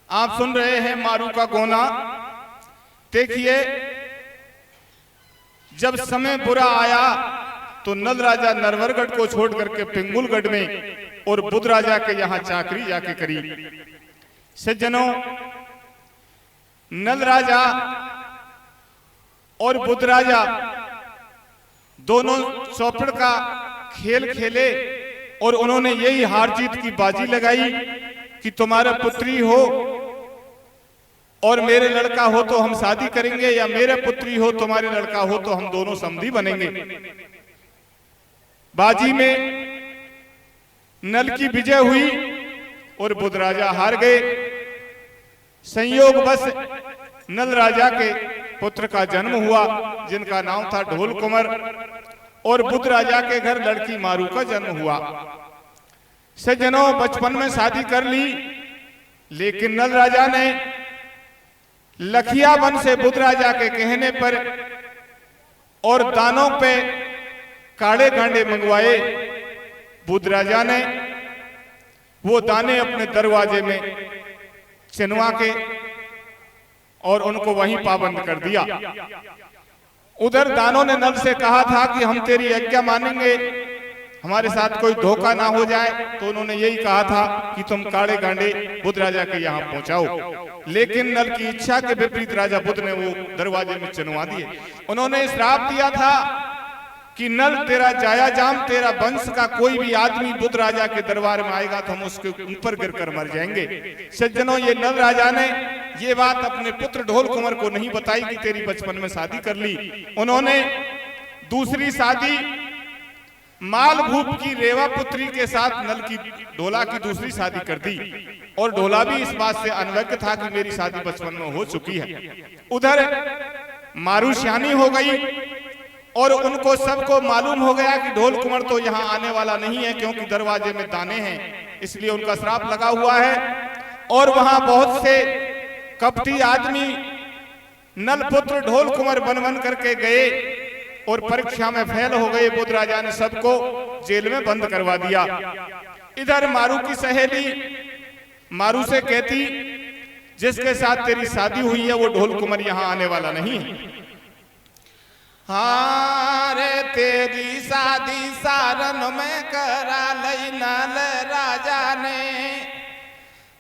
आप सुन रहे हैं मारू का गोना। देखिए, जब समय बुरा आया तो नल राजा नरवरगढ़ को छोड़ करके पिंगुलगढ़ में और बुध राजा के यहां चाकरी जाके करी। सज्जनों, नल राजा और बुध राजा दोनों चौपड़ का खेल खेले और उन्होंने यही हार जीत की बाजी लगाई कि तुम्हारा पुत्री हो और मेरे लड़का हो तो हम शादी करेंगे, या मेरे पुत्री हो तुम्हारे लड़का हो तो हम दोनों समधी बनेंगे। बाजी में नल की विजय हुई और बुध राजा हार गए। संयोग बस नल राजा के पुत्र का जन्म हुआ जिनका नाम था ढोल कुंवर, और बुध राजा के घर लड़की मारू का जन्म हुआ। सज्जनों, बचपन में शादी कर ली, लेकिन नल राजा ने लखिया वन से बुध राजा के कहने पर और दानों पे काड़े गांडे मंगवाए। बुध राजा ने वो दाने अपने दरवाजे में चिनवा के और उनको वहीं पाबंद कर दिया। उधर दानों ने नल से कहा था कि हम तेरी आज्ञा मानेंगे, हमारे साथ कोई धोखा ना हो जाए, तो उन्होंने यही कहा था कि तुम काड़े गांडे बुध राजा के यहाँ पहुंचाओ। लेकिन नल की इच्छा के विपरीत राजा बुध ने वो दरवाजे में चिनवा दिए। उन्होंने श्राप दिया था कि नल तेरा जाया जाम, तेरा वंश का कोई भी आदमी बुध राजा के दरबार में आएगा तो हम उसके ऊपर गिरकर मर जाएंगे। सज्जनों, ये नल राजा ने ये बात अपने पुत्र ढोल कुंवर को नहीं बताई कि तेरी बचपन में शादी कर ली। उन्होंने दूसरी शादी मालभूप की रेवा पुत्री के साथ नल की ढोला की दूसरी शादी कर दी, और ढोला भी इस बात से अनवज्ञ था कि मेरी शादी बचपन में हो चुकी है। उधर मारू श्यानी हो गई और उनको सबको मालूम हो गया कि ढोल कुंवर तो यहाँ आने वाला नहीं है, क्योंकि दरवाजे में दाने हैं, इसलिए उनका श्राप लगा हुआ है। और वहां बहुत से कपटी आदमी नलपुत्र ढोल कुंवर बन बन करके गए और परीक्षा में फेल हो गए। बुध राजा ने सबको जेल में बंद करवा दिया। इधर मारू की सहेली मारू से कहती, जिसके साथ तेरी शादी हुई है वो ढोल कुंवर यहाँ आने वाला नहीं है। हाँ रे, तेरी शादी सारन में करा लई नल राजा ने,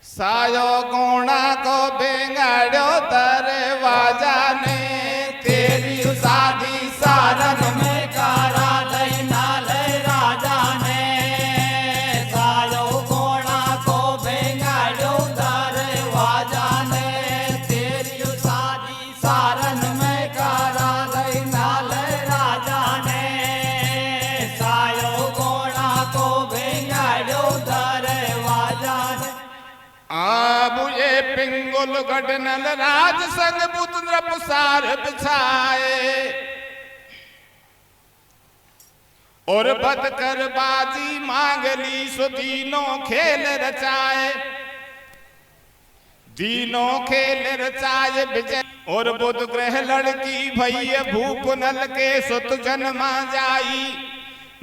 सायो गोणा को बेंगाड़ो दरवाजा ने। तेरी शादी सारन में करा लई नल राजा ने, सायो गोणा को बेंगाड़ो दरवाजा ने। तेरी शादी सारन में करा लई नल राजा ने, सायो गोणा को बेंगाड़ो दरवाजा ने। अब ये पिंगुलगढ़ नल राज संग बुध नृपसार बिछाए, और बद कर बाजी मांग ली सो तीनों खेल रचाए। तीनों खेल रचाए विजय, और बुध ग्रह लड़की भैया भूप नल के सुत जन्मा जाई।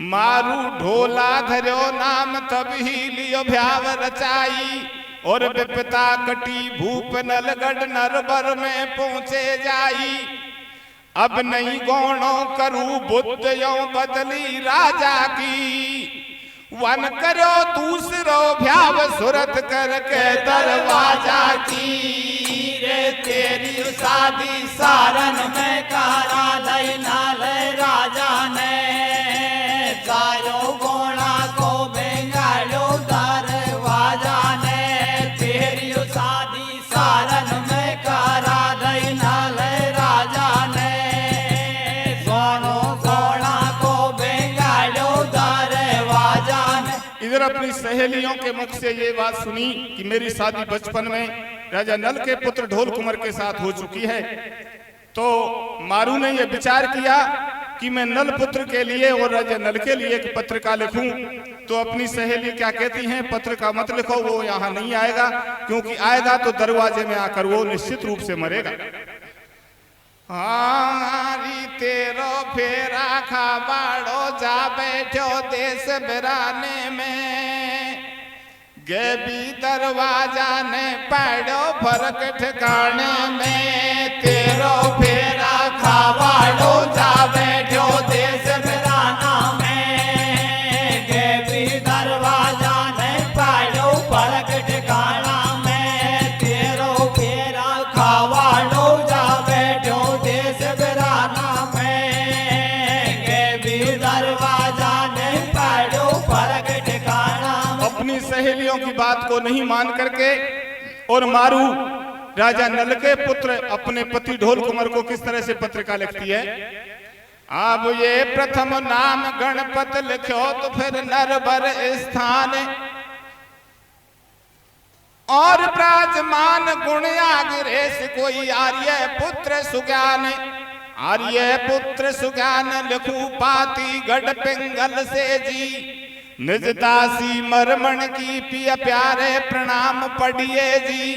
मारू ढोला धरो नाम तब ही लियो भ्याव रचाई, और विपता कटी भूप नलगढ़ नरबर में पहुंचे जाई। अब नहीं गौणो करू बुद्ध यो बदली राजा की, वन करो दूसरो भ्याव सुरत करके दरवाजा की। रे तेरी शादी सारन में करा लई नल राजा ने, सायो गोणा को बेंगाड़ो दरवाजा ने। तेरी शादी सारन में करा लई नल राजा ने, सोनो गोणा को बेंगाड़ो दरवाजा ने। इधर अपनी सहेलियों के मुख से ये बात सुनी कि मेरी शादी बचपन में राजा नल के पुत्र ढोल कुंवर के साथ हो चुकी है, तो मारू ने यह विचार किया कि मैं नल पुत्र के लिए और राजा नल के लिए एक पत्रिका लिखूं। तो अपनी सहेली क्या कहती हैं, पत्र का मत लिखो, वो यहाँ नहीं आएगा, क्योंकि आएगा तो दरवाजे में आकर वो निश्चित रूप से मरेगा। हारी तेरो फेरा खाबाड़ो जा बैठो देश बिराने में, गे भी दरवाजा ने पैड़ो फर्क ठिकाने में, तेरो फेरा खावाड़ो जा बैठो देश बिराना में। गे भी दरवाजा ने पैड़ो फर्क ठिकाना में, तेरो फेरा खावाड़ो जा बैठो देश बिराना में। गे भी दरवाजा ने पैड़ो फर्क ठिकाना। अपनी सहेलियों की बात को नहीं मान करके और मारू राजा नल के पुत्र अपने पति ढोल कुंवर को किस तरह से पत्रिका लिखती है। अब ये प्रथम नाम गणपत लिखो तो फिर नरबर स्थान, और प्राजमान गुण आग्रेस कोई आर्य पुत्र सुज्ञान। आर्य पुत्र सुज्ञान लिखू पाती गढ़ पिंगल से जी, निज दासी मरमण की पिया प्यारे प्रणाम पढ़िए जी।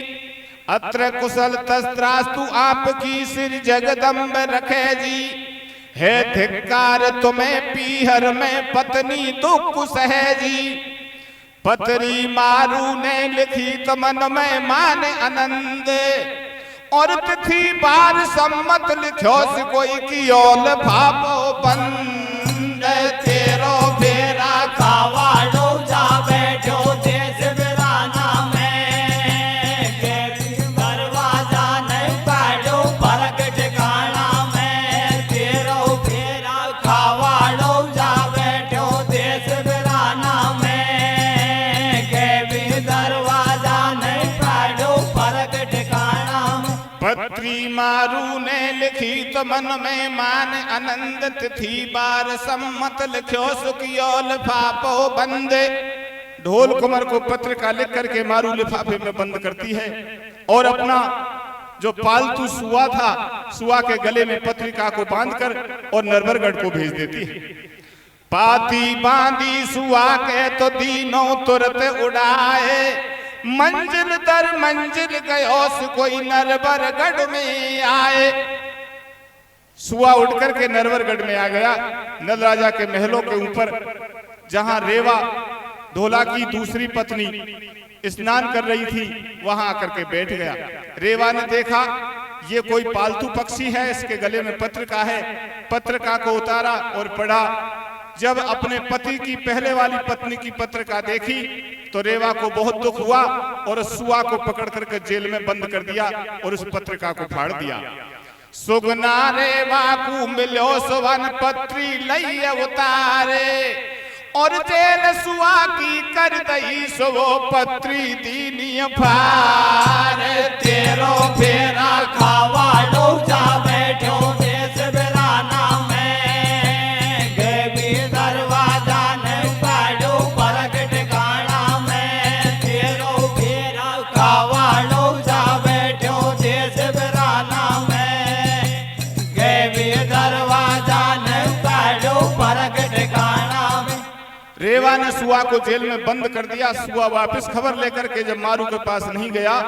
अत्र कुशल तस्त्रास्तु आपकी सिर जगदम्ब रखे जी, है धिक्कार तुम्हें पीहर में पत्नी दुख सहे जी। पत्री मारू ने लिखी तो मन में मान आनंद, और तिथि बार सम्मत लिखो से कोई की ओल भापो बंद। तेरो फेरा खावाड़ो जा बैठो देश बिराना में। गे भी दरवाजा ने पैड़ो फर्क ठिकाना में, तेरो फेरा खावाड़ो जा बैठो देश बिराना में। गे भी दरवाजा ने पैड़ो फर्क ठिकाना में। पत्री मारू ने लिखी तो मन में मान आनंद, तिथि बार सम्मत लिखो सुखियो लिफाफो बंद। ढोल कुंवर को पत्र का लिख करके मारू लिफाफे में बंद करती है और अपना जो पालतू सुआ था, सुआ के गले में पत्रिका को बांधकर और नरवरगढ़ को भेज देती है। पाती बांधी सुआ के तो दीनों तुरंत उड़ाए, मंजिल दर मंजिल गयो से कोई नरवरगढ़ में आए। सुआ उड़ करके नरवरगढ़ में आ गया, नल राजा के महलों के ऊपर, जहां रेवा ढोला की दूसरी पत्नी स्नान कर रही थी, वहां आकर के बैठ गया। रेवा ने देखा ये कोई पालतू पक्षी है, इसके गले में पत्रिका है। पत्रिका को उतारा और पढ़ा। जब अपने पति की पहले वाली पत्नी की पत्रिका देखी तो रेवा को बहुत दुख हुआ और सुआ को पकड़ करके जेल में बंद कर दिया और उस पत्रिका को फाड़ दिया। सुगना रेवा को मिलो सुवन पत्री लई उतारे, और जेल सुआ की कर दई सो वो पत्री दीनी फार। तेरो फेरा खावाड़ो जा बैठो देश बिराना में। गे भी दरवाजा ने पैड़ो फर्क ठिकाना में, तेरो फेरा खावाड़ो जा बैठो देश बिराना में। गे भी दरवाजा ने पैड़ो फर्क ठिकाना में। रेवा ने सुआ को जेल में बंद कर दिया। सुआ वापस खबर लेकर के जब मारू के पास नहीं गया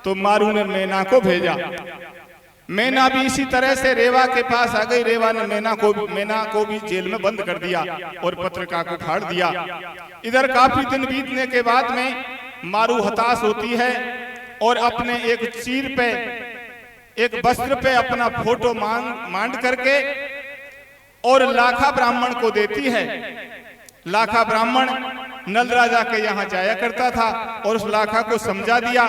तो मारू ने मैना को भेजा। मैना भी इसी तरह से रेवा के पास आ गई। रेवा ने मैना को भी जेल में बंद कर दिया और पत्रिका को फाड़ दिया। इधर काफी दिन बीतने के बाद में मारू हताश होती है और अपने एक चीर पे, एक वस्त्र पे अपना फोटो मांड करके और लाखा ब्राह्मण को देती है। लाखा ब्राह्मण नल राजा के यहाँ जाया करता था और उस लाखा को समझा दिया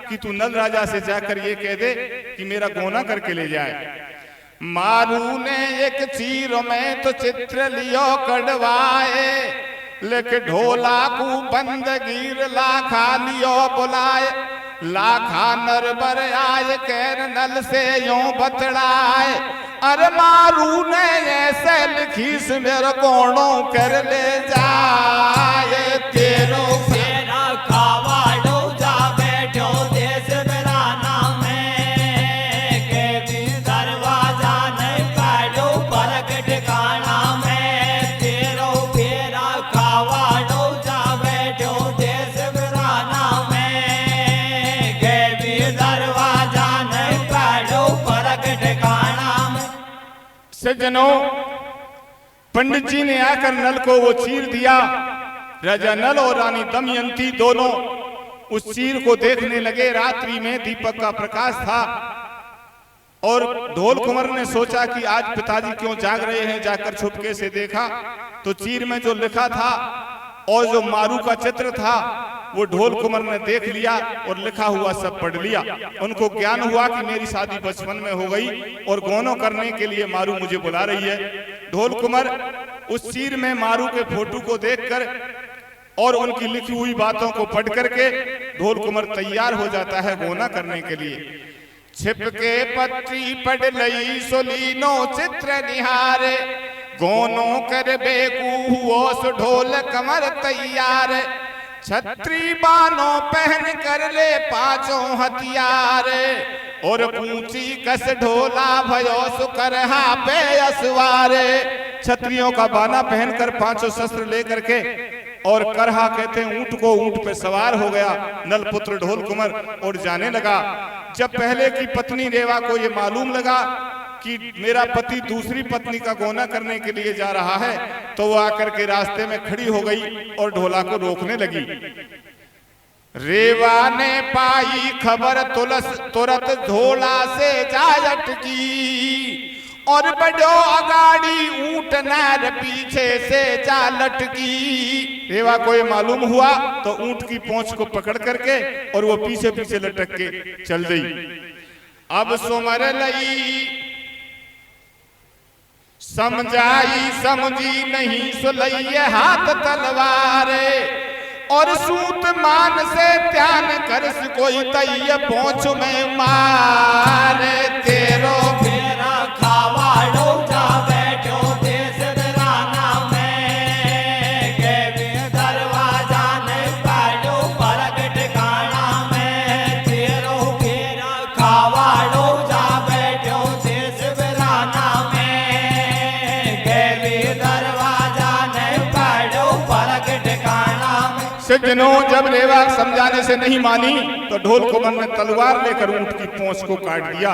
कि तू नल राजा से जाकर ये कह दे कि मेरा गोना करके ले जाए। मारू ने एक चीर में तो चित्र लियो कड़वाए, लेके ढोला को बंद गिर लाखा लियो बुलाए। लाखा नरबर आय कैर नल से यूं बतड़ाए, अरे मारू ने ऐसे लिखी से मेरे कोणों कर ले जाए। तेरो फेरा खावाड़ो जा बैठो देश बिराना में। के भी दरवाजा नहीं पैड़ो फर्क ठिकाना में, तेरो फेरा खावाड़ो जा बैठो देश बिराना में। के भी दरवाजा नहीं पैड़ो फर्क ठिकाना में। सज्जनों, पंडित जी ने आकर नल को वो चीर दिया राजा नल और रानी दमयंती दोनों उस चीर को देखने लगे। रात्रि में दीपक का प्रकाश था और ढोल कुंवर ने सोचा कि आज पिताजी क्यों जाग रहे हैं। जाकर छुपके से देखा तो चीर में जो लिखा था और जो मारू का चित्र था वो ढोल कुंवर ने देख लिया और लिखा हुआ सब पढ़ लिया। उनको ज्ञान हुआ कि मेरी शादी बचपन में हो गई और गौनों करने के लिए मारू मुझे बुला रही है। ढोल कुंवर उस चीर में मारू के फोटो को देखकर और उनकी लिखी हुई बातों को पढ़ करके ढोल कुंवर तैयार हो जाता है गौना करने के लिए। छिपके पत्री पढ़ लई सोलीनो चित्र निहारे, गोनो कर बेकू हुओ ढोल कमर तैयार, छत्री बानो पहन कर ले पांचों हथियार, और ऊंची कस ढोला भयो सुकर पे असवार। छत्रियों का बाना पहनकर पांचों शस्त्र लेकर के और करहा कहते हैं ऊंट को, ऊंट पे सवार हो गया नलपुत्र ढोल कुंवर और जाने लगा। जब पहले की पत्नी रेवा को ये मालूम लगा कि मेरा पति दूसरी पत्नी का गौना करने के लिए जा रहा है तो वो आकर के रास्ते में खड़ी हो गई और ढोला को रोकने लगी। रेवा ने पाई खबर तुरंत ढोला से जा अटकी, और बड़ो अगाड़ी ऊंट नार पीछे से जा लटकी। रेवा को ये मालूम हुआ तो ऊंट की पूंछ को पकड़ करके और वो पीछे पीछे लटक के चल गई। अब सुमर लई समझाई समझी नहीं सुलैये हाथ तलवार, और सूत मान से ध्यान कर कोई तैये पहुंच में मार। तेरो फेरा खावाड़ो जा बैठो देश दराना में, के दरवाजा ने पाड़ो परग ठिकाना में। तेरो फेरा खावाड़ो जा बैठो देश दराना में, के दरवाजा ने पाड़ो परग ठिकाना में। सज्जनों, जब रेवा समझाने से नहीं मानी तो ढोल कुंवर ने तलवार लेकर ऊंट की पूंछ को काट दिया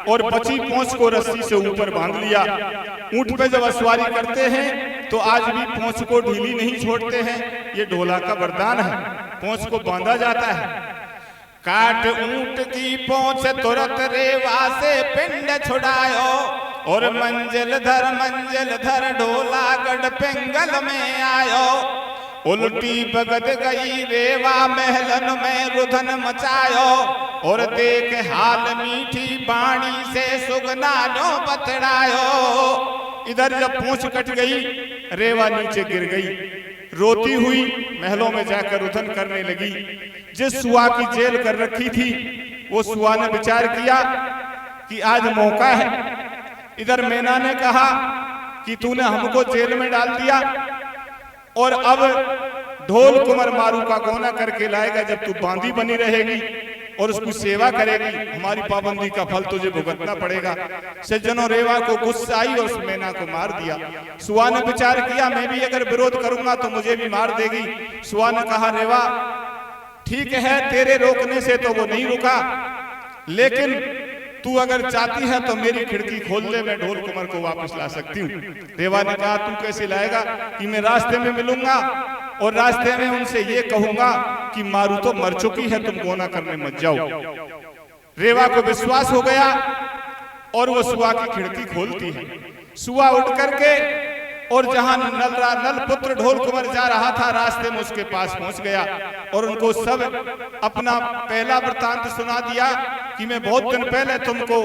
और बची पूंछ को रस्सी से ऊपर बांध लिया। ऊंट पे जब सवारी करते हैं तो आज भी पूंछ को ढीली नहीं छोड़ते हैं, ये ढोला का वरदान है, पूंछ को बांधा जाता है। काट ऊंट की पूंछ तुरंत रेवा से पिंड छुड़ायो, और मंजिल धर ढोला गढ़ पिंगल में आयो। उल्टी बगद गई रेवा महलन में रुधन मचायो, और देख हाल मीठी बाणी से सुगना नो बतड़ायो। इधर जब पूंछ कट गई रेवा नीचे गिर गई, रोती हुई महलों में जाकर रुधन करने लगी। जिस सुआ की जेल कर रखी थी वो सुआ ने विचार किया कि आज मौका है। इधर मैना ने कहा कि तूने हमको जेल में डाल दिया और अब ढोल कुंवर मारू का गौना करके लाएगा, जब तू बांधी बनी रहेगी और उसकी सेवा करेगी हमारी पाबंदी का फल तुझे भुगतना पड़ेगा। सज्जनों, रेवा को गुस्सा आई और उस मैना को मार दिया। सुआ ने विचार किया मैं भी अगर विरोध करूंगा तो मुझे भी मार देगी। सुआ ने कहा रेवा ठीक है, तेरे रोकने से तो वो नहीं रुका, लेकिन तू अगर चाहती है तो मेरी खिड़की खोल दे, मैं ढोल कुंवर को वापस ला सकती हूँ। रेवा ने कहा तू कैसे लाएगा? कि मैं रास्ते में मिलूंगा और रास्ते में उनसे ये कहूंगा कि मारू तो मर चुकी है, तुम गौना करने मत जाओ। रेवा को विश्वास हो गया और वो सुआ की खिड़की खोलती है। सुआ उठ करके और जहां नल पुत्र ढोल कुंवर जा रहा था रास्ते में उसके पास पहुंच गया और उनको सब अपना पहला वृतांत सुना दिया कि मैं बहुत दिन पहले तुमको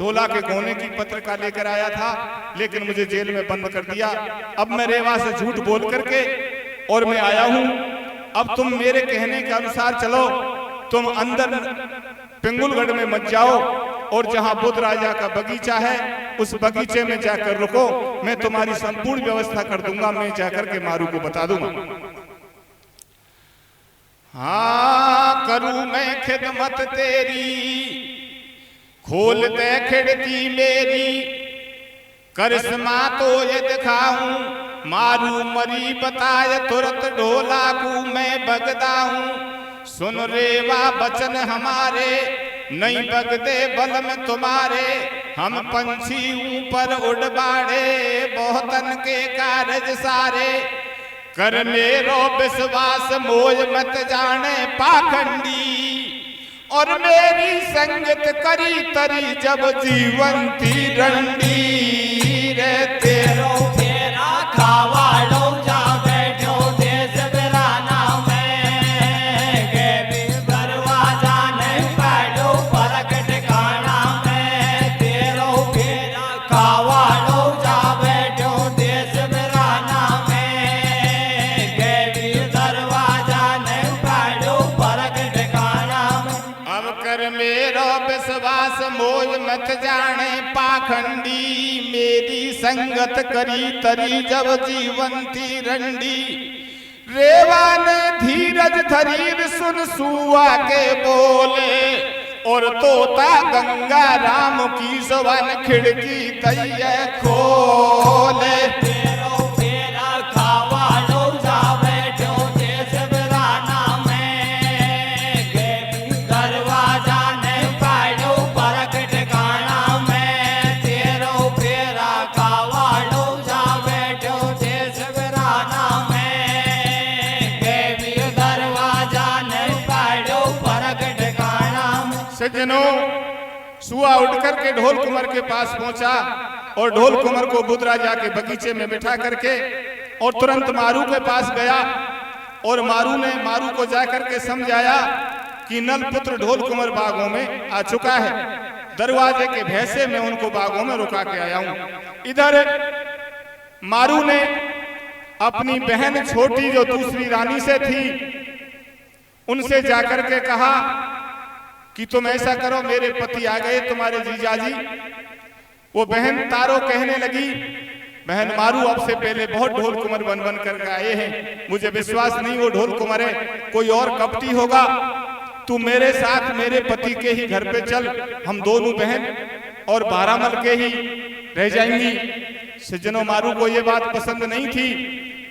ढोला के गौने की पत्रिका लेकर आया था, लेकिन मुझे जेल में बंद कर दिया। अब मैं रेवा से झूठ बोल करके और मैं आया हूं। अब तुम मेरे कहने के अनुसार चलो, तुम अंदर पिंगुलगढ़ में मत जाओ और जहां बुद्ध राजा का बगीचा है उस बगीचे में जाकर रुको, मैं तुम्हारी संपूर्ण व्यवस्था कर दूंगा, मैं जाकर के मारू को बता दूंगा। हाँ करूं मैं खिदमत तेरी, खोल दे खिड़की मेरी, करिश्मा तो ये दिखाऊं, मारू मरी बताए तुरंत ढोला को मैं बगदा हूं। सुन रेवा बचन हमारे, नहीं बगदे बल में तुम्हारे, हम पंछी ऊपर उड़ बाड़े, बहुतन के कारज सारे, कर मेरो विश्वास मोह मत जाने पाखंडी, और मेरी संगत करी तरी जब जीवन थी रंडी रे। तेरो फेरा खावाड़ो जा बैठो देश बिराना में, के भी दरवाजा नहीं बैठो फर्क ठिकाना में। तेरो फेरा खावाड़ो जा बैठो देश बिराना में, के भी दरवाजा नहीं बैठो फर्क ठिकाना में। अब कर मेरो विश्वास मोह मत जाने पाखंडी, मेरी संगत करी तरी जब जीवन थी रंडी। रेवा ने धीरज धरीर सुन सुआ के बोले, और तोता गंगा राम की सवन खिड़की दैया खोले। तेरो फेरा खावाड़ो जा बैठो देश बिराना में, के भी दरवाजा नहीं बैठो फर्क ठिकाना में। तेरो फेरा खावाड़ो जा बैठो देश बिराना में, के भी दरवाजा नहीं बैठो फर्क ठिकाना में। सज्जनों, सुआ उठ करके ढोल कुंवर के पास पहुंचा और ढोल कुंवर को बुधरा जाके बगीचे में बिठा करके और तुरंत मारू के पास गया, और मारू ने मारू को जाकर के समझाया कि नलपुत्र ढोल कुंवर बागों में आ चुका है। दरवाजे के भैसे में उनको बागों में रुका के आया हूं। इधर मारू ने अपनी बहन छोटी जो दूसरी रानी से थी उनसे जाकर के कहा कि तुम ऐसा करो, मेरे पति आ गए तुम्हारे जीजाजी। वो बहन तारो कहने लगी, बहन मारू अब से पहले बहुत ढोल कुंवर बन बन कर आए हैं, मुझे विश्वास नहीं वो ढोल कुंवर है, कोई और कपटी होगा। तू मेरे साथ मेरे पति के ही घर पे चल, हम दोनों बहन और बारामल के ही रह जाएंगी। सज्जनों, मारू को ये बात पसंद नहीं थी।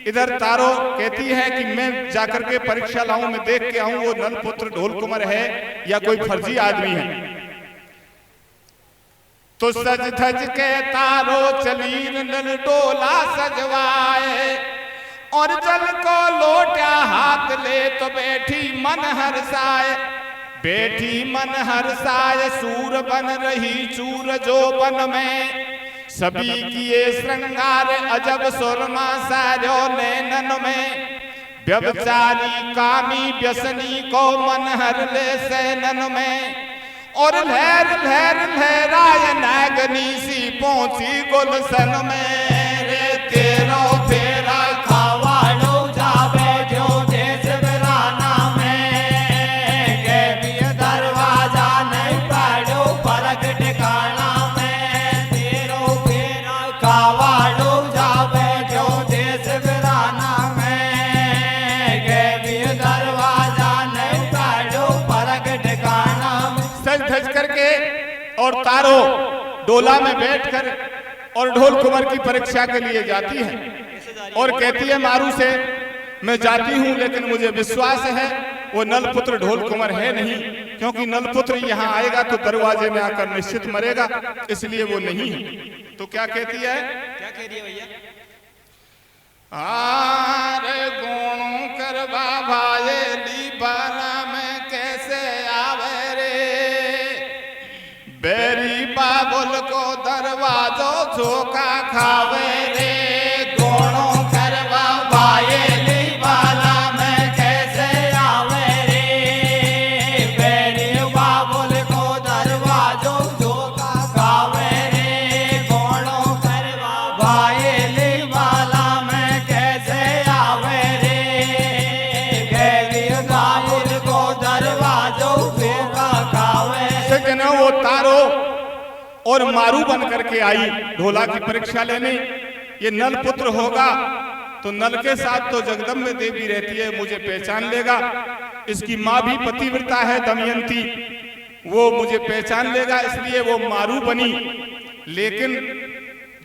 इधर तारो कहती है कि मैं जाकर के परीक्षा लाऊं, मैं देख के आऊं वो नलपुत्र ढोल कुंवर है या कोई फर्जी आदमी है। तो सज धज के तारो चली नल डोला सजवाए, और जल को लोटा हाथ ले तो बैठी मन हर्षाए। बैठी मन हर्षाए सूर बन रही चूर जो बन में, सभी किए श्रृंगार अजब सुरमा सारो नैनन में। व्यभिचारी कामी व्यसनी को मन हर ले सैनन में, और लहर लहर लहराए नागनी सी पहुंची गुलशन में रे। तेरो फेरा खावाड़ो जा बैठो देश बिराना में, के भी दरवाजा नहीं बैठो फर्क ठिकाना में। तेरो फेरा खावाड़ो जा बैठो देश बिराना में, के भी दरवाजा नहीं बैठो फर्क ठिकाना में। सज धज करके और तारो डोला में बैठकर और ढोल कुंवर की परीक्षा के लिए जाती है और कहती है मारू से, मैं जाती हूं लेकिन मुझे विश्वास है वो नलपुत्र ढोल कुंवर है नहीं, क्योंकि नलपुत्र यहाँ आएगा तो दरवाजे में आकर निश्चित मरेगा, इसलिए वो नहीं है। तो क्या कहती है, क्या कह रही है भैया? आरे गुणों करवा भाये ली बारा में कैसे आवे रे। बेरी बाबुल को दरवाजो झोंका खावे रे। गुणों करवा भाये ली बाला में कैसे आवे रे। बेरी बाबुल को दरवाजो झोंका खावे रे। गुणों करवा भाये ली बाला में कैसे आवे रे। बेरी बाबुल को दरवाजो झोंका खावे। सजन वो तारो और मारू बन करके आई ढोला की परीक्षा लेने। ये नल पुत्र होगा तो नल के साथ तो जगदम्बा देवी रहती है, मुझे पहचान लेगा। इसकी माँ भी पतिव्रता है दमयंती, वो मुझे पहचान लेगा, इसलिए वो मारू बनी। लेकिन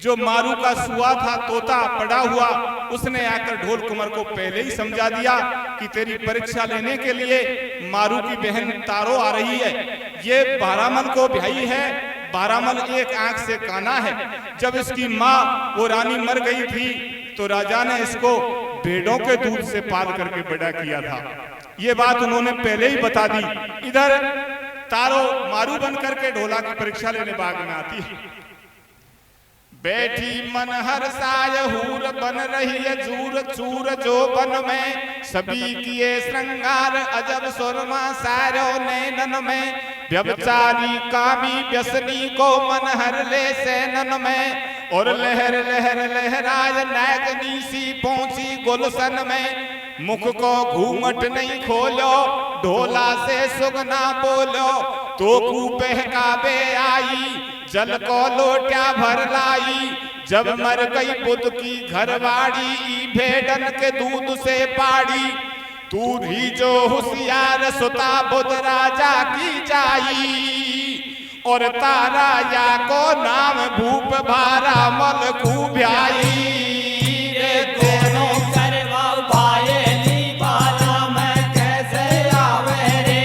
जो मारू का सुआ था तोता पड़ा हुआ, उसने आकर ढोल कुंवर को पहले ही समझा दिया कि तेरी परीक्षा लेने के लिए मारू की बहन तारो आ रही है। ये बारामल को ब्याही है, बारामल एक आंख से काना है। जब इसकी माँ वो रानी मर गई थी तो राजा ने इसको भेड़ों के दूध से पाल करके बड़ा किया था। ये बात उन्होंने पहले ही बता दी। इधर तारो मारू बन करके ढोला की परीक्षा लेने बाग में आती है। बैठी मन हर साय हूर बन रही है जूर चूर जो बन में सभी किए श्रृंगार अजब सुरमा सारो नैनन में व्यभिचारी कामी व्यसनी को मन हर ले सैनन में और लहर लहर लहराज नागनी सी पहुंची गुलशन में मुख को घूंघट नहीं खोलो ढोला से सुगना बोलो तो कू बहकावे आई जल को लोट्या भर लाई जब मर गई बुद्ध की घरवाड़ी भेड़न के दूध से पाड़ी तू ही जो होशियार सुता बुद्ध राजा की जाई और तारा या को नाम भूप भारा मल खूब्याई रे दोनों करवा भायेली बाला में कैसे आवे रे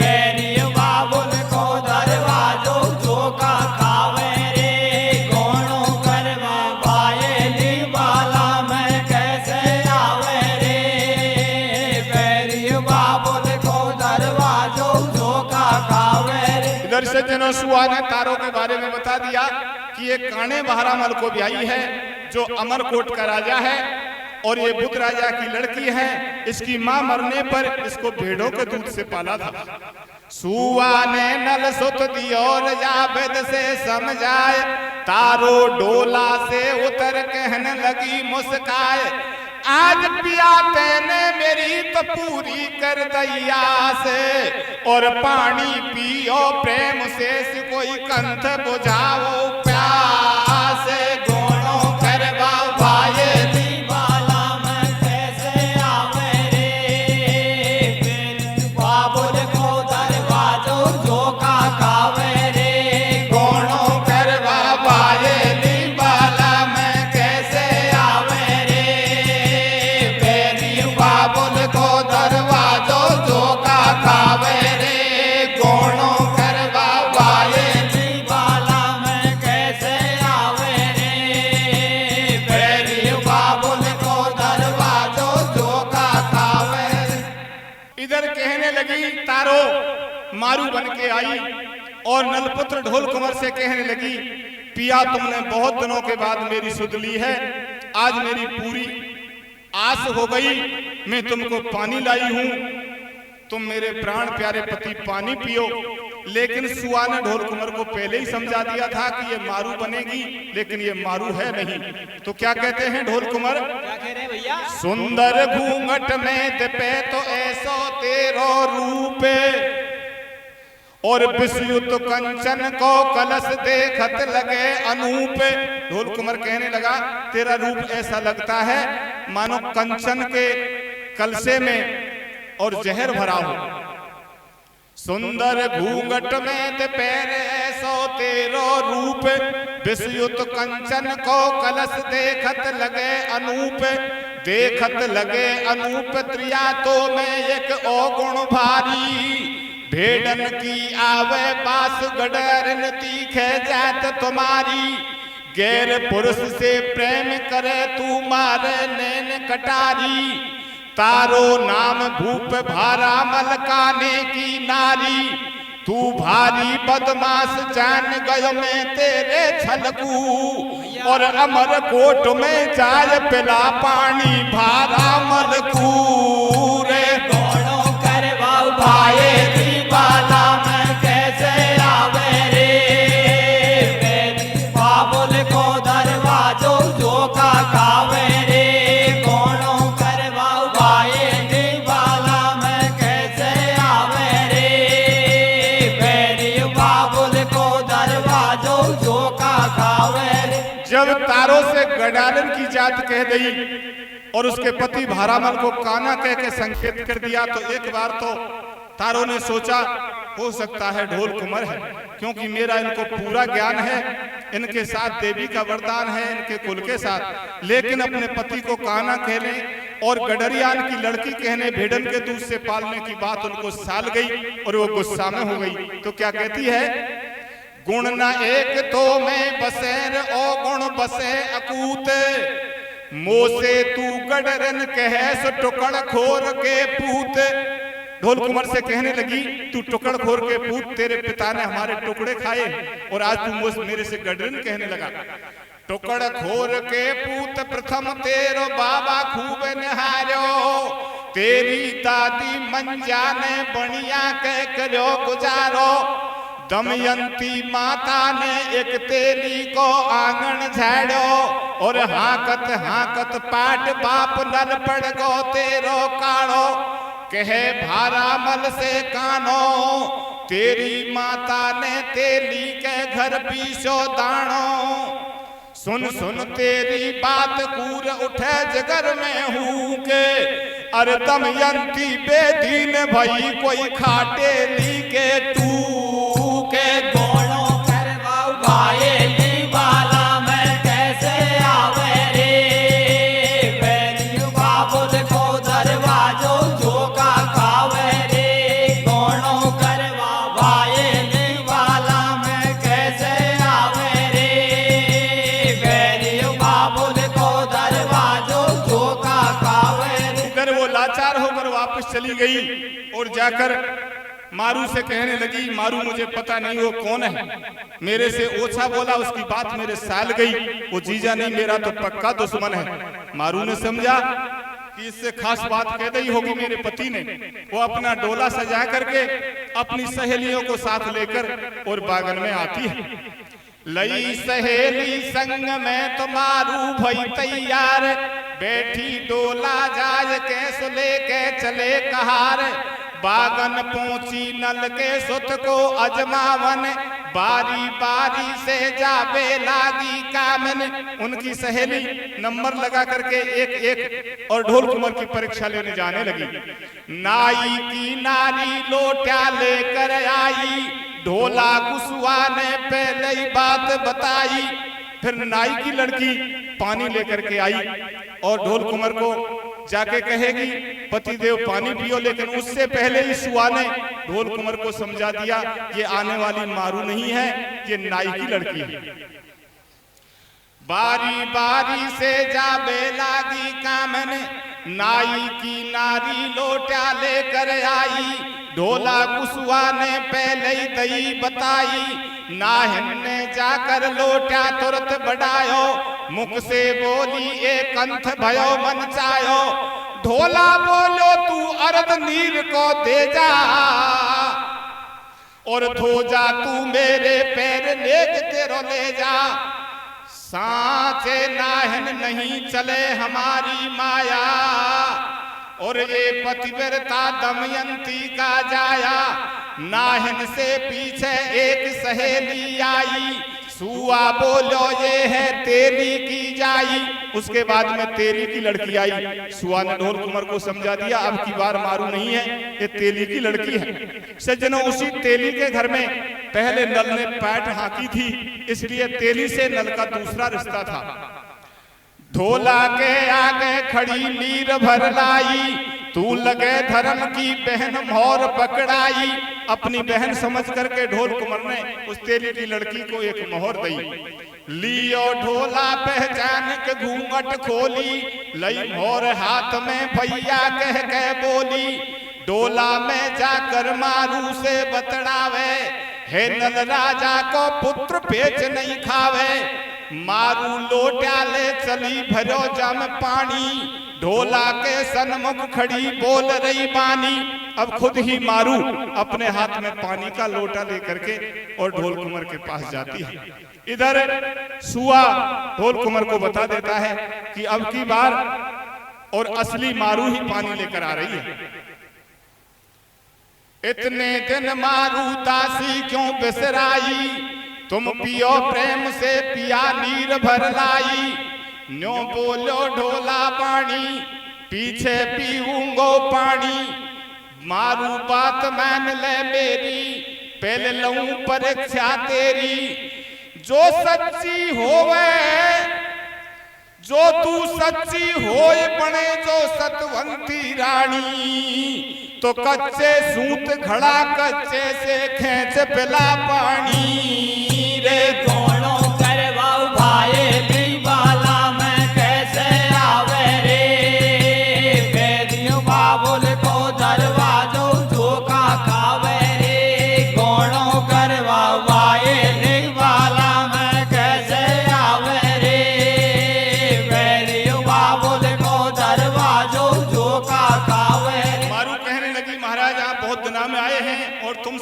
बैरी बाबुल को दरवाजो झोंका खावे रे दोनों करवा भायेली बाला में कैसे आवे रे बैरी बाबुल को दरवाजो झोंका खावे रे। इधर से जनों सुआ ने तारों के बारे में बता दिया कि ये काने बहारामल को ब्याई है जो अमरकोट का राजा है और ये बुद्ध राजा की लड़की है। इसकी मां मरने पर इसको भेड़ों के दूध से पाला था। सुआ ने नल सुत दियो जावेद से समझाए तारो डोला से उतर कहने लगी मुस्काए आज पिया तेने मेरी तो पूरी कर दैया से और पानी पियो प्रेम से कोई कंठ बुझाओ प्यास दोनों करवा भायेली बाला में कैसे आवे रे बाबुल को दरवाजो झोंका खावे रे दोनों करवा भायेली बाला में कैसे आवे रे बेरी बाबुल को दरवाजो झोंका खावे रे दोनों करवा भायेली बाला में कैसे आवे रे बैरी बाबुल को दरवाजो झोंका खावे रे। इधर कहने लगी तारो मारू बन के आई और नलपुत्र ढोल कुंवर से कहने लगी पिया तुमने बहुत दिनों के बाद मेरी सुध ली है आज मेरी पूरी आस हो गई मैं तुमको पानी लाई हूं तुम मेरे प्राण प्यारे पति पानी पियो। लेकिन सुआ ने ढोल कुंवर को पहले ही समझा दिया था कि ये मारू बनेगी लेकिन ये मारू है नहीं। तो क्या कहते हैं ढोल कुंवर क्या कह रहे भैया सुंदर घूंघट में पे तो ऐसो तेरो रूप और विषयुत कंचन को कलश देखत लगे अनूप। ढोल कुंवर कहने लगा तेरा रूप ऐसा लगता है मानो कंचन के कलशे में और जहर भरा हो। सुंदर घूंघट में पैर ऐसो तेरो रूप विषयुत कंचन को कलश देखत लगे अनूप त्रिया तो में एक औगुण भारी भेड़न की आवे पास गडरन तीखे जात तुम्हारी गैर पुरुष से प्रेम करे तू मारे नैन कटारी तारो नाम भूप भारा मलकाने की नारी तू भारी बदमाश जान गयो मैं तेरे छलकू और अमर कोट में जाय पिला पानी भारा मलकू रे दोनों करवा भायेली बाला में कैसे आवे रे बाबुल को दरवाजो झोंका खावे रे दोनों करवा भायेली बाला में कैसे आवे रे बैरी बाबुल को दरवाजो झोंका खावे रे। जब तारों से गडालन की जात कह गई और उसके पति भारामल को काना कह के संकेत कर दिया तो एक बार तो तारों ने सोचा हो सकता है ढोल कुंवर है क्योंकि मेरा इनको पूरा ज्ञान है इनके साथ देवी का वरदान है इनके कुल के साथ। लेकिन अपने पति को काना कहने और गडरियान की लड़की कहने भेड़न के दूध से पालने की बात उनको साल गई और वो गुस्सा में हो गई। तो क्या कहती है गुण न एक तो में बसेर ओ गुण बसे अकूत मोसे तू गडरन कहे टुकड़ खोर के पूत। ढोल कुंवर से कहने लगी तू टुकड़ खोर के पूत, तेरे पिता ने हमारे टुकड़े खाए और आज तू मेरे से गडरन कहने लगा। टुकड़ खोर के पूत प्रथम तेरो बाबा खूब निहारो, तेरी दादी मंजा ने बनिया के करो गुजारो। दमयंती माता ने एक तेली को आंगन झाड़ो और हाकत हाकत पाट बाप नल पड़ गो तेरो काढ़ो। कहे भारामल से कानो, तेरी माता ने तेली के घर पीछो दानो। सुन सुन तेरी बात कूर उठे जगर में हूँ के, अरे दमयंती बेदीन भई कोई खाटे ली के तू के। दोनों करवा भाए वाला मैं कैसे आवे रे, बैरियो बाबुल को दरवाजो झोंका खावे रे। दोनों करवा भाए वाला मैं कैसे आवे रे, बैरियो बाबुल को दरवाजो झोंका खावे रे। इधर वो लाचार होकर वापस चली गई और जाकर मारू से कहने लगी, मारू मुझे पता नहीं वो कौन है, मेरे से ओछा बोला उसकी बात मेरे साल गई, वो जीजा नहीं मेरा तो पक्का दुश्मन है। मारू ने समझा कि इससे खास बात कह दी होगी मेरे पति ने। वो अपना डोला सजा करके अपनी सहेलियों को साथ लेकर और बागन में आती है। लई सहेली संग में तो मारू भई तैयार, बैठी डोला जाज कैस लेके चले कहार। बागन पहुंची नल के सुत को अजमावन, बारी बारी से जाबे लागी कामन। उनकी सहेली नंबर लगा करके एक एक और ढोल कुंवर की परीक्षा लेने जाने लगी। नाई की नारी लोटा लेकर आई, ढोला कुसुआ ने पहले ही बात बताई। फिर नाई की लड़की पानी लेकर के आई और ढोल कुंवर को जाके कहेगी पति देव पानी पियो, लेकिन उससे पहले ही सुआ ने ढोल कुंवर को समझा दिया ये आने वाली मारू नहीं है, ये नाई की लड़की है। बारी बारी से जाबे लागी कामन, नाई की नारी लोटा लेकर आई। ढोला कुसुआ ने पहले ही दई बताई, नाहन ने जाकर लोटा तुरंत बढ़ायो। मुख से बोली एक कंठ भयो मन चायो, ढोला बोलो तू अर्ध नीर को दे जा और धो जा तू मेरे पैर लेग तेरो ले जा। सांचे नाहन नहीं चले हमारी माया, और ये पतिव्रता दमयंती का जाया। नाहन से पीछे एक सहेली आई, सुआ बोलो ये है तेरी की जाई। उसके बाद में तेरी की लड़की आई। सुआ ने ढोल कुंवर को समझा दिया अब की बार मारू नहीं है, ये तेली की लड़की है। सज्जनों उसी तेली के घर में पहले नल ने पैठ हाँकी थी, इसलिए तेली से नल का दूसरा रिश्ता था। ढोला के आगे खड़ी नीर भर लाई, तू लगे धर्म की बहन मोर पकड़ाई। अपनी बहन समझ करके ढोल कुंवर ने उस तेली की लड़की को एक मोहर दी। लियो ढोला पहचान के घूंघट खोली, लई मोर हाथ में भैया कह के बोली। डोला में जाकर मारू से बतड़ावे, हे नल राजा को पुत्र पेच नहीं खावे। मारू लोटा ले चली भरो जम पानी, ढोला के सन्मुख खड़ी बोल रही बानी। अब खुद ही मारू अपने हाथ में पानी का लोटा लेकर के और ढोल कुंवर के पास जाती है। इधर सुआ ढोल कुंवर को बता देता है कि अब की बार और असली मारू ही पानी लेकर आ रही है। इतने दिन मारू दासी क्यों बिसराई, तुम पियो प्रेम से पिया नीर भर लाई। न्यो बोलो ढोला पानी, पीछे पीऊंगो पानी। मारू बात मान ले मेरी, पहले लऊं परीक्षा तेरी। जो सच्ची होवे, जो तू सच्ची होए बने जो सतवंती रानी। तो कच्चे सूत घड़ा कच्चे से खेच पिला पानी रे। दोनों करवा भाए वाला मैं कैसे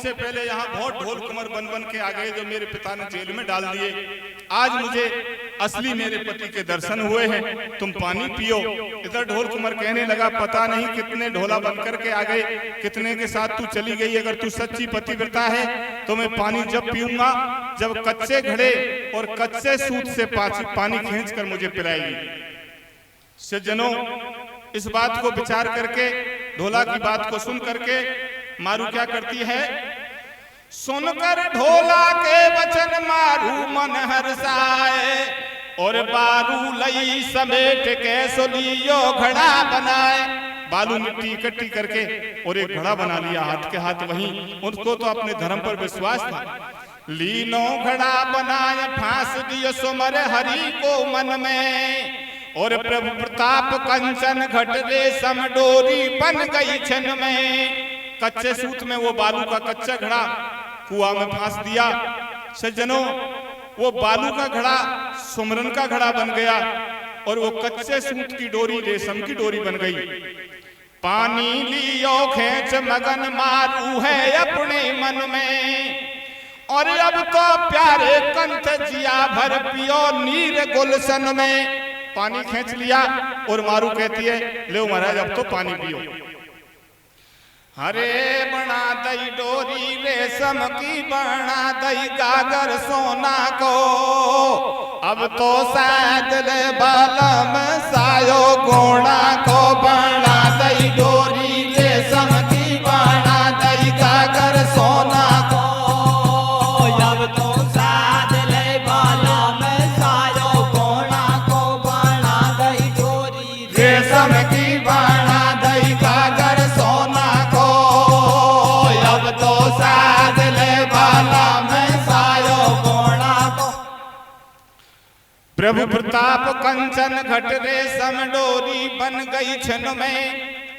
मुझसे पहले यहाँ बहुत ढोल कुंवर बन बन के आ गए जो मेरे पिता ने जेल में डाल दिए। आज मुझे असली मेरे पति के दर्शन हुए हैं, तुम पानी पियो। इधर ढोल कुंवर कहने लगा, पता नहीं कितने ढोला बन करके आ गए, कितने के साथ तू चली गई। अगर तू सच्ची पतिव्रता है तो मैं पानी जब पीऊंगा जब कच्चे घड़े और कच्चे सूत से पानी खींचकर मुझे पिलाएगी। सज्जनों, इस बात को विचार करके, ढोला की बात को सुन करके मारू क्या करती है, सुनकर ढोला के वचन मारू मन हर्षाए और बारू लई समेट के सोलियो घड़ा बनाए। बालू मिट्टी इकट्ठी करके और एक घड़ा बना लिया हाथ के हाथ। वहीं उनको तो अपने धर्म पर विश्वास था। लीनो घड़ा बनाए फांस दियो सुमर हरि को मन में और प्रभु प्रताप कंचन घट रेशम डोरी बन गई छन में। कच्चे सूत में वो बालू का कच्चा घड़ा कुआं में फांस दिया। सज्जनों, वो बालू का घड़ा सुमरन का घड़ा बन गया और वो कच्चे सूत की डोरी रेशम की डोरी बन गई। पानी लियो खेच मगन मारू है अपने मन में और अब तो प्यारे कंठ जिया भर पियो नीर गुलशन में। पानी खींच लिया और मारू कहती है, ले महाराज अब तो पानी पियो। हरे बना दई डोरी रेशम की, बना दई गागर सोना को, अब तो शायद ले बालम सायो गोना को। बना दई डोरी रेशम की, बना दई गागर सोना को, अब तो साध ले बालम सायो गोना को। बना दई डोरी रेशम की, बना दई गागर सोना को, अब तो साध ले बालम सायो गोना को। प्रभु प्रताप कंचन घट रेशम डोरी बन गई छन में।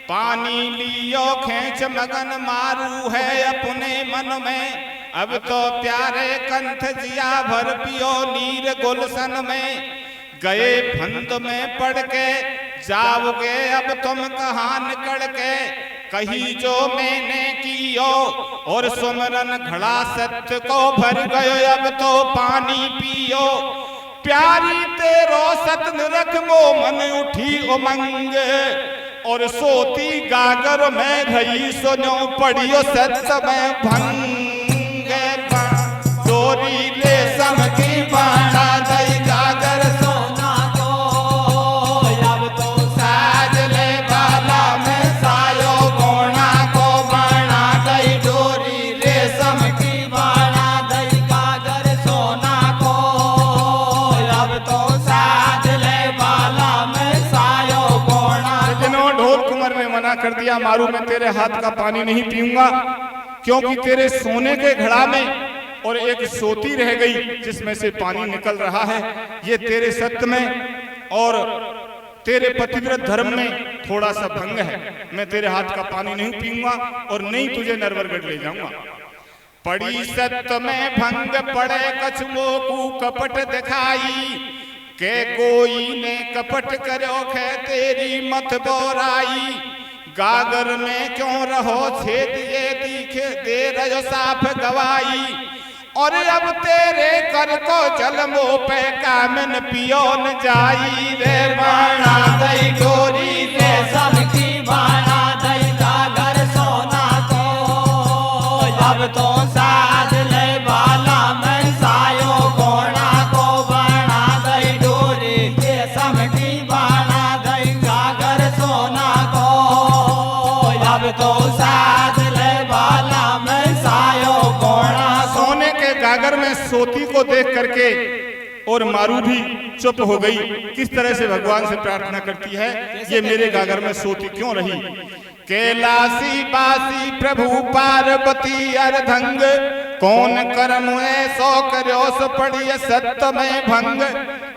पानी लियो खेच मगन मारू है अपने मन में। अब तो प्यारे कंठ जिया भर पियो नीर गुलशन में। गए फंद में पड़ के जाओगे अब तुम कहाँ निकल के, कही जो मैंने कियो और सुमरन घड़ा सत्य को भर गयो। अब तो पानी पियो प्यारी तेरो सतन रख मो मन उठी उमंग और सोती गागर में रही सुनो पड़ियो सत्य में भंग। डोरी रेशम की, बना दई गागर सोना को, अब तो साध ले बाला में सायो गोना को। बना दई डोरी रेशम की, बना दई गागर सोना को, अब तो साध ले बाला में सायो गोना। जिन्हों ढोल कुंवर ने मना कर दिया, मारू मैं तेरे हाथ का पानी नहीं पीऊंगा क्योंकि तेरे सोने के घड़ा में और एक सोती रह गई जिसमें से पानी निकल रहा है। ये तेरे सत्य में और तेरे पतिव्रत धर्म में थोड़ा सा भंग है। मैं तेरे हाथ का पानी नहीं पीऊंगा और नहीं तुझे नरवरगढ़ ले जाऊंगा। पड़ी सत्य में भंग पड़े कछुओं को कपट दिखाई के कोई ने कपट करो खे तेरी मत बोराई। गागर में क्यों रहो छेद ये दिखे दे रहो साफ गवाई और अब तेरे कर को जल मुँह पे कामन पियो न जाई रे। बना दई डोरी रेशम की, बना दई गागर सोना को, अब तो साध ले बाला में सायो गोना को। बना दई डोरी रेशम की, बना दई गागर सोना को, अब तो साध ले बाला में सायो गोना। सोने के गागर में सोती को देख करके और मारू भी चुप हो गई। किस तरह से भगवान से प्रार्थना करती है, ये मेरे गागर में सोती क्यों रही। कैलासी बासी प्रभु पार्वती अर्धंग, कौन कर्म ऐसो करोस पड़ी सत्य में भंग।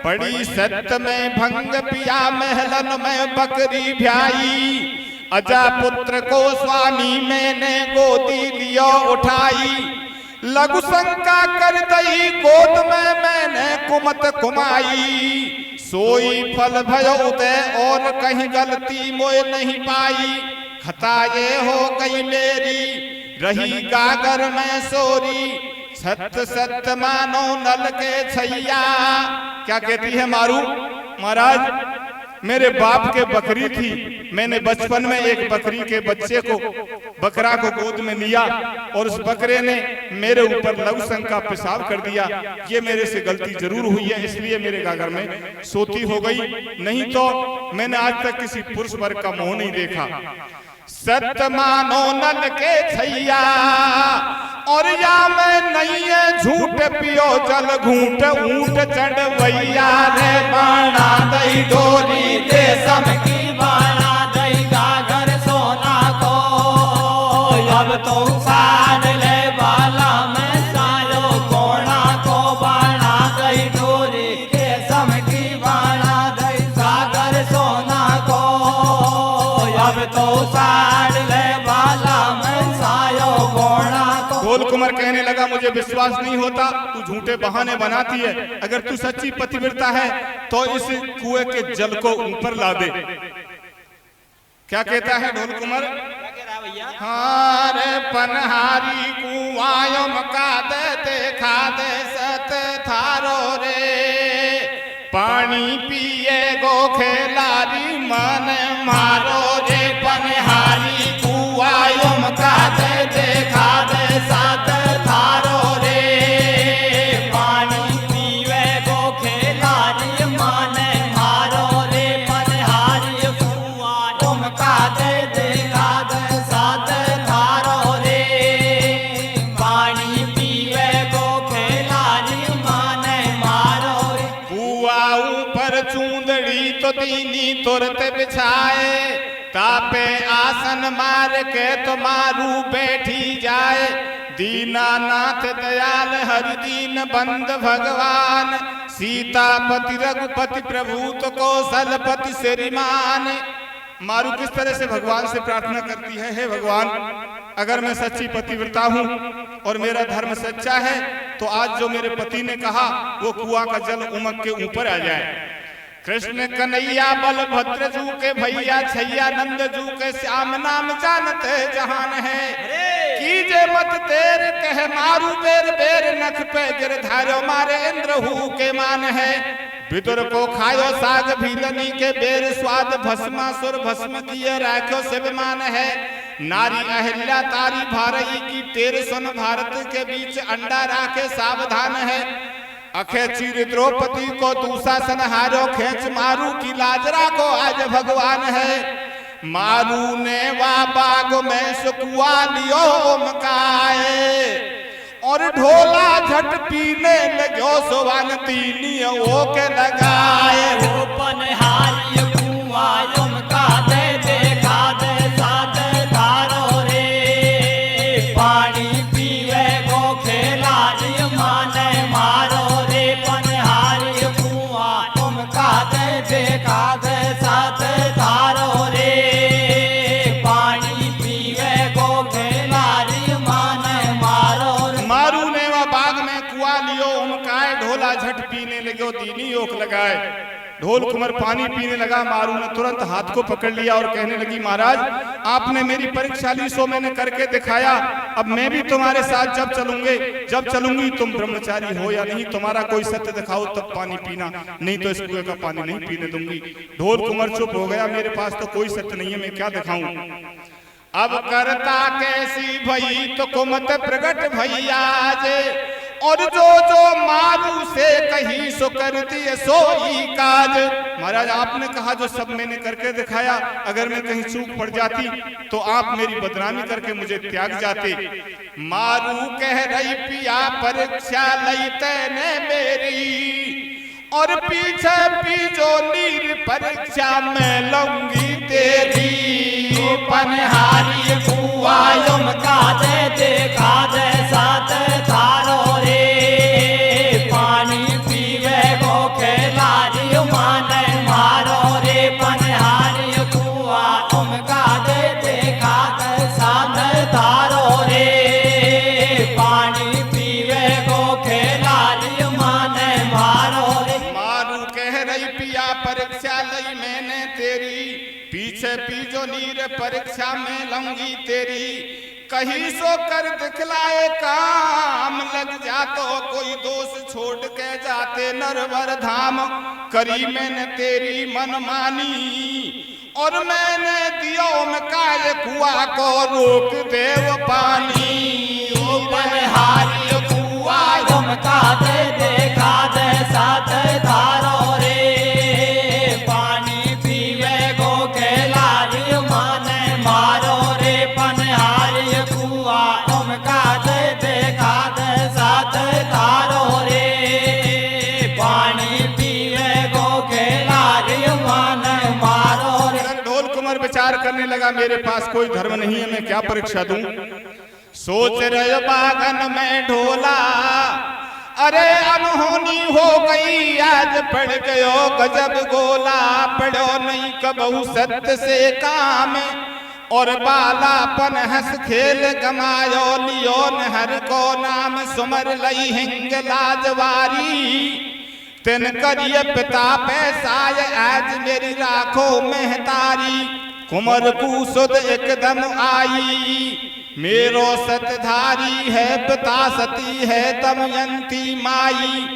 पड़ी सत्य में भंग पिया महलन में बकरी भ्याई। अजा पुत्र को स्वामी मैंने गोदी लियो उठाई। लघु शंका कर दई गोद में मैंने कुमत कुमाई। सोई फल भयो उदय और कहीं गलती मोए नहीं पाई। खता ये हो गई मेरी रही गागर में सोरी, सत्य सत्य मानो नल के छैया। क्या कहती है मारू? महाराज मेरे बाप के बकरी थी, मैंने बचपन में एक बकरी के बच्चे को, बकरा को गोद में लिया और उस बकरे ने मेरे ऊपर लवसंग का पेशाब कर दिया। ये मेरे से गलती जरूर हुई है, इसलिए मेरे गागर में सोती हो गई, नहीं तो मैंने आज तक किसी पुरुष वर्ग का मुंह नहीं देखा। सत्य मानो नल के छैया और या मैं नहीं है झूठ पियो जल घूट, ऊंट चढ़वैया रे बाणा दई डोरी रेशम की, बाणा दई गागर सोना को। अब तो साध ले बाला में सायो कोना को, बाणा दई डोरी रेशम की, बाणा दई गागर सोना को। अब तो साध ले बाला में सायो कोना को। ढोल कुमार कहने लगा मुझे विश्वास नहीं होता, तू झूठे बहाने बनाती है, अगर तू सच्ची पतिव्रता है तो इस कुएं के जल को ऊपर ला दे। क्या कहता है ढोल कुमार? हाँ रे पनहारी कुआं मका दे देखा दे सत थारो रे, पानी पिए गो खेलारी मन मारो रे। पनहारी कुआं मका दे देखा दे सत थारो रे, पानी पीवे गो खेलारी मन मारो रे। पनहारी कुआं उमका दे देखा दे साथ थारो रे, पानी पीवे गो खेलारी मन मारो रे। कुआं ऊपर चूंदड़ी तो दीनी तुरत बिछाए, तापे आसन मार के तो मारू बैठी जाए। दीनानाथ दयाल हरि दीन बंद भगवान, सीतापति रघुपति प्रभु तो कौशलपति श्रीमान। मारू किस तरह से भगवान से प्रार्थना करती है, हे भगवान अगर मैं सच्ची पतिव्रता हूँ और मेरा धर्म सच्चा है तो आज जो मेरे पति ने कहा वो कुआं का जल उमक के ऊपर आ जाए। कृष्ण कन्हैया बलभद्र जू के भैया छैया, नंद जू के श्याम नाम जानते जहान है। कीजे मत देर कह मारू बेर बेर, नख पे गिरधारो मारे इंद्र हु के मान है। विदुर को खायो साग भीलनी के बेर, स्वाद भस्मासुर भस्म किए राखो शिवमान है। नारी अहिल्या तारी भारई की तेर सुन, भारत के बीच अंडा राखे सावधान है। अखे चीर द्रौपदी को दुशासन हारो, खेच मारू की लाज राखो आज भगवान है। मारू ने वा बाग में सुकुआ लियो मकाए, और ढोला झट पीने लगो सोवन तीनी ओ के लगाए। वो पनहारी कुआं उमका दे देखा दे साथ थारो रे, पानी पीवे गो खेलारी मन मारो रे। पनहारी कुआं उमका दे देखा दे साथ थारो रे, पानी पीवे गो खेलारी मन मारो रे। मारू ने वह बाग में कुआ लियो उमकाए, ढोला झट पीने लगो दीनी ओक लगाए। ढोल कुमार पानी पीने लगा, मारू ने तुरंत हाथ को पकड़ लिया और कहने लगी महाराज आपने मेरी परीक्षा ली सो मैंने करके दिखाया, अब मैं भी तुम्हारे साथ जब चलूंगी तुम ब्रह्मचारी हो या नहीं, तुम्हारा कोई सत्य दिखाओ तब पानी पीना, नहीं तो इस कुएं का पानी नहीं पीने दूंगी। ढोल कुमार चुप हो गया, मेरे पास तो कोई सत्य नहीं है, मैं क्या दिखाऊं। अब करता कैसी भई तो कुमत प्रगट भैया जे, और जो जो मारू से कही सो कर दिए सोई काज। महाराज आपने कहा जो सब मैंने करके दिखाया, अगर मैं कहीं चूक पड़ जाती तो आप मेरी बदनामी करके मुझे त्याग जाते। मारू कह रही पिया परीक्षा लईते ने मेरी, और पीछे पीछो नीर परीक्षा में लूंगी तेरी। पनहारी कुआं उमका दे देखा दे साथ थारो रे, पानी पीवे गो खेलारी मन मारो रे। पनहारी कुआं उमका दे देखा दे साथ थारो रे, पानी पीवे गो खेलारी मन मारो रे। मारू कह रही पिया परीक्षा लई मैंने तेरी, पीछे पीछो नीर परीक्षा में लूंगी तेरी। कहीं सो कर दिखलाए काम, लग जा तो कोई दोष छोड़ के जाते नरवर धाम। करी मैंने तेरी मनमानी और मैंने दियो में काय कुआ को रोक देव पानी। ओ बलिहारी कुआ झुमका दे देखा दे साथ धारो रे, पानी पीवे गो के लारी माने मारो रे। पनहारी कुआ झुमका दे देखा दे साथ धारो रे, पानी पीवे गो के लारी माने मारो रे। ढोल कुंवर विचार करने लगा, मेरे पास कोई धर्म नहीं है, मैं क्या परीक्षा दूं। सोच रहे बागन में ढोला, अरे अनहोनी हो गई आज पड़ गयो गजब गोला। पड़ो नहीं कबहू सत्य से काम, और बालापन हंस खेल गमायो लियो नहर को नाम। सुमर लई हिंग लाजवारी तिन करिए पिता पैसाय, आज मेरी राखो महतारी। कुंवर को सुध एकदम आई, मेरो सतधारी है पिता सती है दमयंती माई।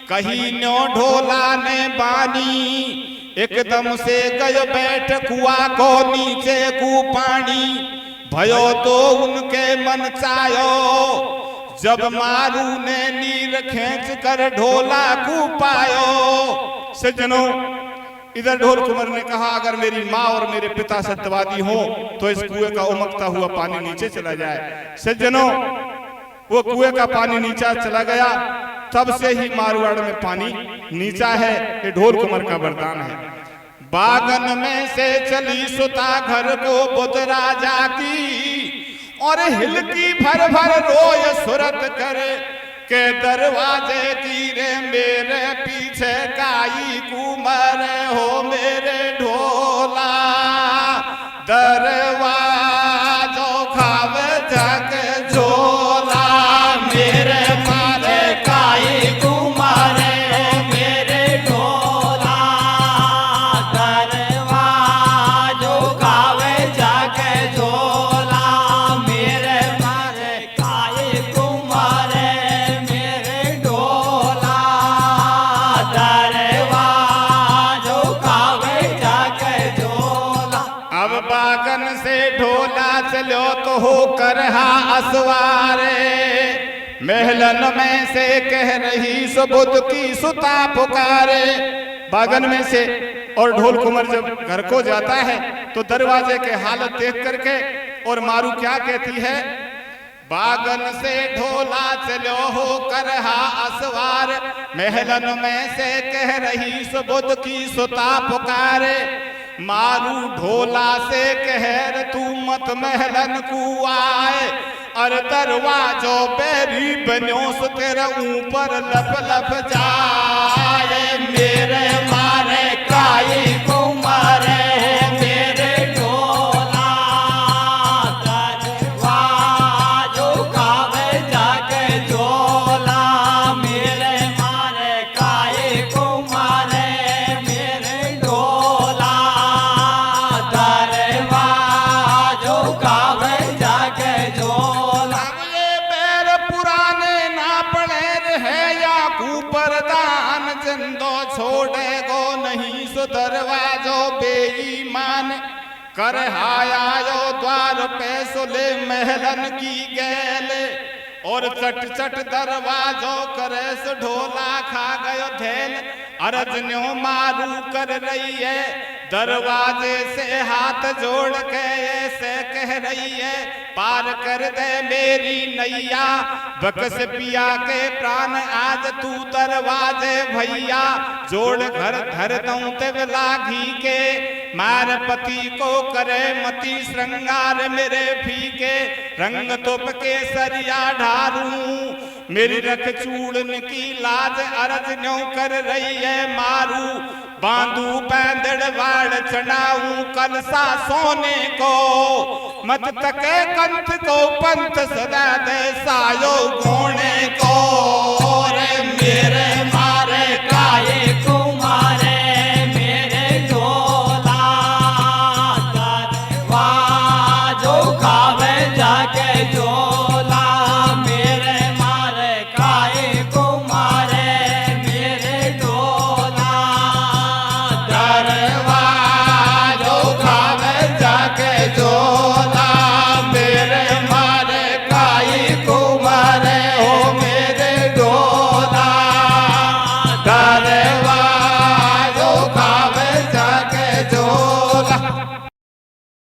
कही न्यो ढोला ने बानी, एकदम से गयो बैठ कुआ को नीचे कू पानी। भयो तो उनके मन चायो, जब मारू ने नीर खींच कर ढोला कू पायो। सज्जनों, इधर ढोल कुंवर ने कहा, अगर मेरी माँ और मेरे पिता सत्यवादी हो तो इस कुएं का उमकता हुआ पानी नीचे चला जाए। सज्जनों, वो कुएं का पानी नीचा चला गया। तब से ही मारवाड़ में पानी नीचा है, ये ढोल कुंवर का वरदान है। बागन में से चली सुता घर को बुध राजा की, और हिलकी भर भर रोय सुरत करे के दरवाजे तीरे। मेरे पीछे काई कुंवर हो मेरे ढोला, दरवाजो खाव जग झोला। मेरे मारे काई कुंवर मेरे ढोला, दरवाजो खावे जाके झोला। मेरे मारे काई कुंवर मेरे ढोला, दरवाजो खावे जाके झोला। अब बागन से ढोला चलो तो हो कर हा असवारे। महलन में से कह रही सुबुद की सुता पुकारे। बागन में से, और ढोल कुंवर जब घर को जाता है तो दरवाजे के हालत देख करके और मारू क्या कहती है, बागन से ढोला चलो हो कर हा असवार। महलन में से कह रही सुबुद की सुता पुकारे। मारू ढोला से कहर तू मत महलन को आए, और दरवाजो बेरी बन्योस तेरे ऊपर लप लप जाए। मेरे मारे काई कुंवर मेरे ढोला, दरवाजो खावे जाके झोला। मेरे मारे काई कुंवर मेरे ढोला, दरवाजो खावे जाके झोला। अब ये बैर पुराने ना पड़े रहे या कुपरदान, जिंदो छोड़े गो नहीं सो दरवाजो बेईमान। कर हायायो द्वार पे सुले महलन की गैल, और चट चट दरवाजो करे सो ढोला खा गयो धैल। अरज न्यो मारू कर रही है, दरवाजे से हाथ जोड़ के ऐसे कह रही है, पार कर दे मेरी नैया। बकस पिया के प्राण आज तू दरवाजे भैया, जोड़ घर धर दऊं ते लागी के। मार पति को करे मति श्रृंगार मेरे फीके, रंग तुप के सरिया ढारूं मेरी रख चूड़न की लाज। अरज न्यों कर रही है मारू, बांधू पैंदड़ वाड़ चढ़ाऊं कलसा सोने को। मत तके कंठ को पंथ सदा दे सायो गोणे को।